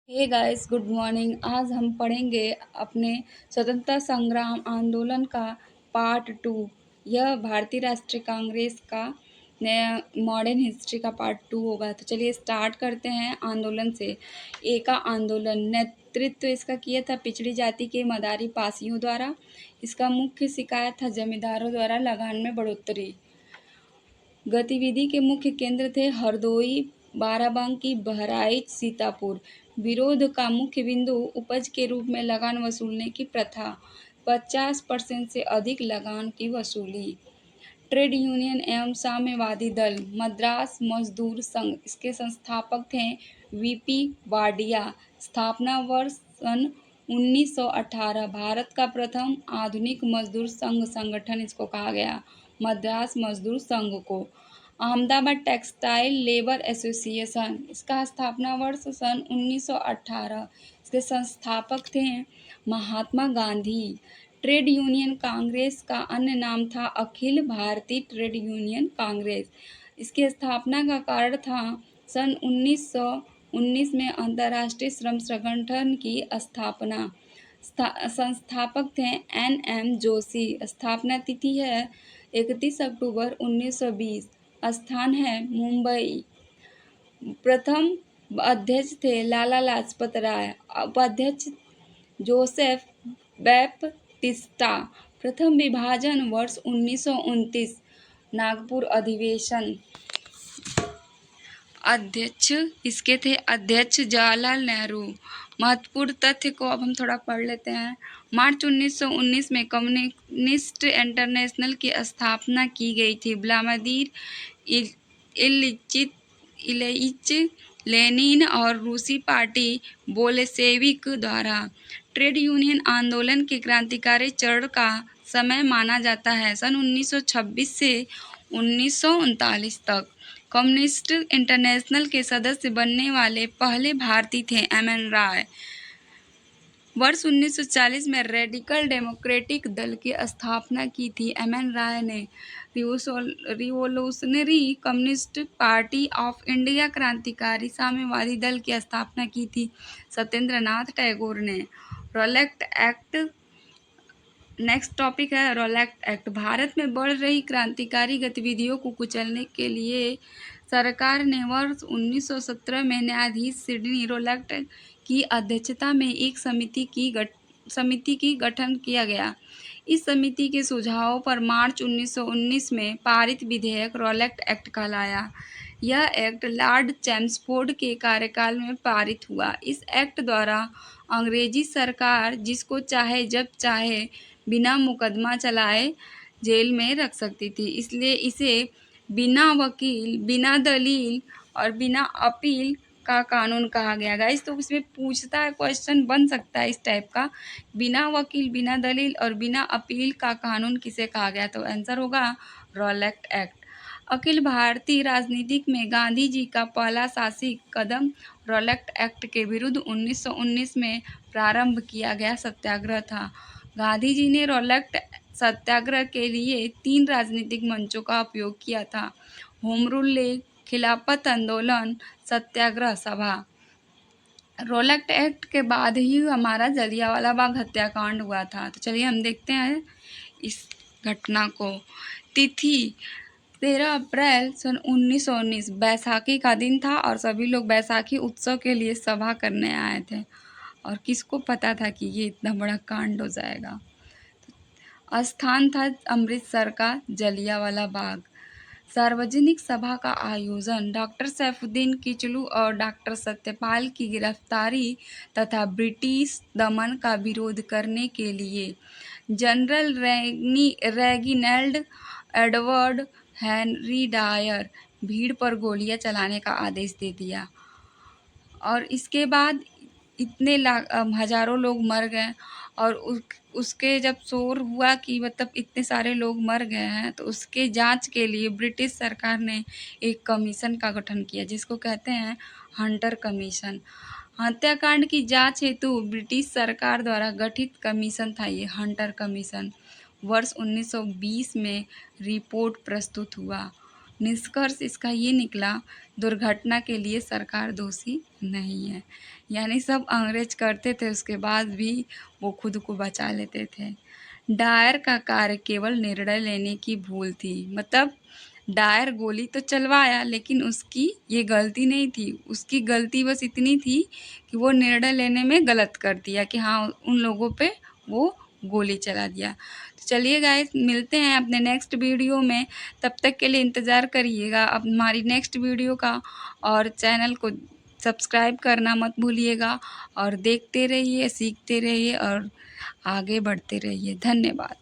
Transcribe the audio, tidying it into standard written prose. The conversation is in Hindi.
Hey guys, good morning. आज हम पढ़ेंगे अपने स्वतंत्रता संग्राम आंदोलन का पार्ट टू। यह भारतीय राष्ट्रीय कांग्रेस का नया मॉडर्न हिस्ट्री का पार्ट टू होगा। तो चलिए स्टार्ट करते हैं आंदोलन से। एका आंदोलन नेतृत्व इसका किया था पिछड़ी जाति के मदारी पासियों द्वारा। इसका मुख्य शिकायत था जमींदारों द्वारा लगान में बढ़ोतरी। गतिविधि के मुख्य केंद्र थे हरदोई, बाराबंकी, बहराइच, सीतापुर। विरोध का मुख्य बिंदु उपज के रूप में लगान वसूलने की प्रथा। 50% से अधिक लगान की वसूली। ट्रेड यूनियन एवं साम्यवादी दल मद्रास मजदूर संघ, इसके संस्थापक थे वीपी वाडिया। स्थापना वर्ष सन 1918। भारत का प्रथम आधुनिक मजदूर संघ संगठन इसको कहा गया, मद्रास मजदूर संघ को। अहमदाबाद टेक्सटाइल लेबर एसोसिएशन, इसका स्थापना वर्ष सन 1918। इसके संस्थापक थे महात्मा गांधी। ट्रेड यूनियन कांग्रेस का अन्य नाम था अखिल भारतीय ट्रेड यूनियन कांग्रेस। इसकी स्थापना का कारण था सन 1919 में अंतर्राष्ट्रीय श्रम संगठन की स्थापना। संस्थापक थे एन.एम. जोशी। स्थापना तिथि है 31 अक्टूबर 1920। स्थान है मुंबई। प्रथम अध्यक्ष थे लाला लाजपत राय। उपाध्यक्ष जोसेफ बैप्टिस्टा। प्रथम विभाजन वर्ष 1929। नागपुर अधिवेशन। अध्यक्ष इसके थे अध्यक्ष जवाहरलाल नेहरू। महत्वपूर्ण तथ्य को अब हम थोड़ा पढ़ लेते हैं। मार्च 1919 में कम्युनिस्ट इंटरनेशनल की स्थापना की गई थी। व्लादिमीर इलिच लेनिन और रूसी पार्टी बोल्शेविक द्वारा। ट्रेड यूनियन आंदोलन के क्रांतिकारी चरण का समय माना जाता है सन 1926 से 1939 तक। कम्युनिस्ट इंटरनेशनल के सदस्य बनने वाले पहले भारतीय थे एम.एन. राय। वर्ष 1940 में रेडिकल डेमोक्रेटिक दल की स्थापना की थी एम.एन. राय ने। Revolutionary communist party of India क्रांतिकारी साम्यवादी दल की स्थापना की थी सत्येंद्रनाथ टैगोर ने। Rowlatt act. नेक्स्ट टॉपिक है रॉलेट एक्ट। भारत में बढ़ रही क्रांतिकारी गतिविधियों को कुचलने के लिए सरकार ने वर्ष 1917 में न्यायाधीश सिडनी रॉलेट की अध्यक्षता में एक समिति की गठन किया गया। इस समिति के सुझावों पर मार्च 1919 में पारित विधेयक रॉलेट एक्ट कहलाया। यह एक्ट लॉर्ड चैम्सफोर्ड के कार्यकाल में पारित हुआ। इस एक्ट द्वारा अंग्रेजी सरकार जिसको चाहे जब चाहे बिना मुकदमा चलाए जेल में रख सकती थी, इसलिए इसे बिना वकील, बिना दलील और बिना अपील का कानून कहा गया। गाइस, तो इसमें पूछता है, क्वेश्चन बन सकता है इस टाइप का, बिना वकील, बिना दलील और बिना अपील का कानून किसे कहा गया? तो आंसर होगा रॉलेट एक्ट। अखिल भारतीय राजनीति में गांधी जी का पहला शासी कदम रॉलेट एक्ट के विरुद्ध 1919 में प्रारंभ किया गया सत्याग्रह था। गांधी जी ने रॉलेट सत्याग्रह के लिए 3 राजनीतिक मंचों का उपयोग किया था: होम रूल लीग, खिलाफत आंदोलन, सत्याग्रह सभा। रॉलेट एक्ट के बाद ही हमारा जलियांवाला बाग हत्याकांड हुआ था। तो चलिए हम देखते हैं इस घटना को। तिथि 13 अप्रैल सन 1919 बैसाखी का दिन था और सभी लोग बैसाखी उत्सव के लिए सभा करने आए थे। और किसको पता था कि ये इतना बड़ा कांड हो जाएगा। स्थान था अमृतसर का जलियांवाला बाग। सार्वजनिक सभा का आयोजन डॉक्टर सैफुद्दीन किचलू और डॉक्टर सत्यपाल की गिरफ्तारी तथा ब्रिटिश दमन का विरोध करने के लिए। General Reginald Edward Henry Dyer भीड़ पर गोलियां चलाने का आदेश दे दिया और इसके बाद इतने हजारों लोग मर गए। और उसके जब शोर हुआ कि मतलब इतने सारे लोग मर गए हैं, तो उसके जांच के लिए ब्रिटिश सरकार ने एक कमीशन का गठन किया जिसको कहते हैं हंटर कमीशन। हत्याकांड की जांच हेतु ब्रिटिश सरकार द्वारा गठित कमीशन था ये हंटर कमीशन। वर्ष 1920 में रिपोर्ट प्रस्तुत हुआ। निष्कर्ष इसका ये निकला, दुर्घटना के लिए सरकार दोषी नहीं है। यानी सब अंग्रेज करते थे, उसके बाद भी वो खुद को बचा लेते थे। डायर का कार्य केवल निर्णय लेने की भूल थी। मतलब डायर गोली तो चलवाया, लेकिन उसकी ये गलती नहीं थी। उसकी गलती बस इतनी थी कि वो निर्णय लेने में गलत कर दिया कि हाँ, उन लोगों पे वो गोली चला दिया। तो चलिए गाइस, मिलते हैं अपने नेक्स्ट वीडियो में। तब तक के लिए इंतज़ार करिएगा अब हमारी नेक्स्ट वीडियो का, और चैनल को सब्सक्राइब करना मत भूलिएगा। और देखते रहिए, सीखते रहिए और आगे बढ़ते रहिए। धन्यवाद।